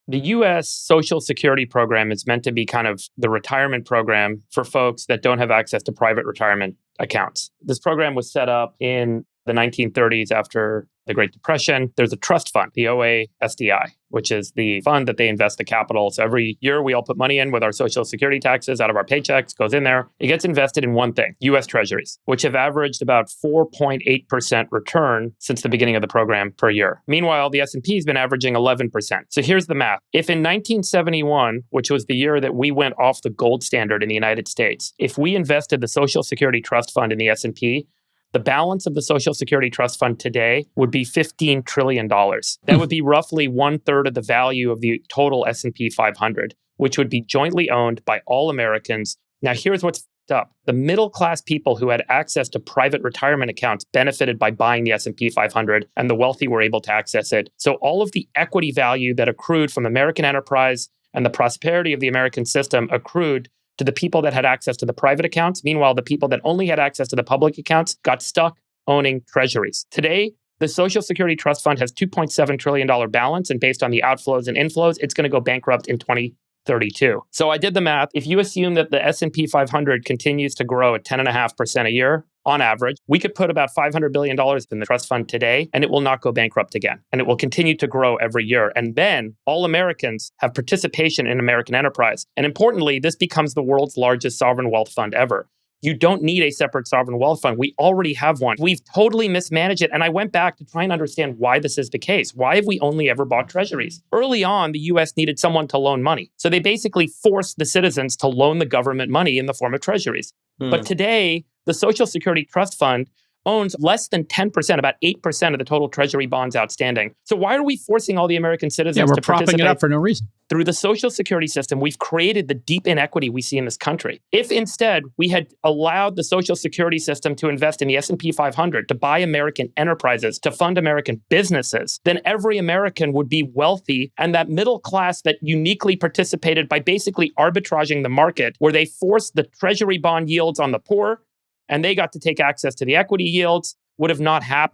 The US Social Security program is meant to be kind of the retirement program for folks that don't have access to private retirement accounts. This program was set up in the 1930s after the Great Depression. There's a trust fund, the OASDI, which is the fund that they invest the capital. So every year we all put money in with our Social Security taxes out of our paychecks, goes in there. It gets invested in one thing, US Treasuries, which have averaged about 4.8% return since the beginning of the program per year. Meanwhile, the S&P has been averaging 11%. So here's the math. If in 1971, which was the year that we went off the gold standard in the United States, if we invested the Social Security Trust Fund in the S&P, the balance of the Social Security Trust Fund today would be $15 trillion. That would be roughly 1/3 of the value of the total S&P 500, which would be jointly owned by all Americans. Now, here's what's up. The middle-class people who had access to private retirement accounts benefited by buying the S&P 500, and the wealthy were able to access it. So all of the equity value that accrued from American enterprise and the prosperity of the American system accrued to the people that had access to the private accounts. Meanwhile, the people that only had access to the public accounts got stuck owning treasuries. Today, the Social Security Trust Fund has $2.7 trillion balance, and based on the outflows and inflows, it's going to go bankrupt in 2032. So I did the math. If you assume that the S&P 500 continues to grow at 10.5% a year, on average, we could put about $500 billion in the trust fund today, and it will not go bankrupt again. And it will continue to grow every year. And then all Americans have participation in American enterprise. And importantly, this becomes the world's largest sovereign wealth fund ever. You don't need a separate sovereign wealth fund. We already have one. We've totally mismanaged it. And I went back to try and understand why this is the case. Why have we only ever bought treasuries? Early on, the US needed someone to loan money. So they basically forced the citizens to loan the government money in the form of treasuries. But today, the Social Security Trust Fund owns less than 10%, about 8% of the total treasury bonds outstanding. So why are we forcing all the American citizens to participate? We're propping it up for no reason. Through the Social Security system, we've created the deep inequity we see in this country. If instead we had allowed the Social Security system to invest in the S&P 500, to buy American enterprises, to fund American businesses, then every American would be wealthy, and that middle class that uniquely participated by basically arbitraging the market, where they forced the treasury bond yields on the poor, and they got to take access to the equity yields, would have not happened.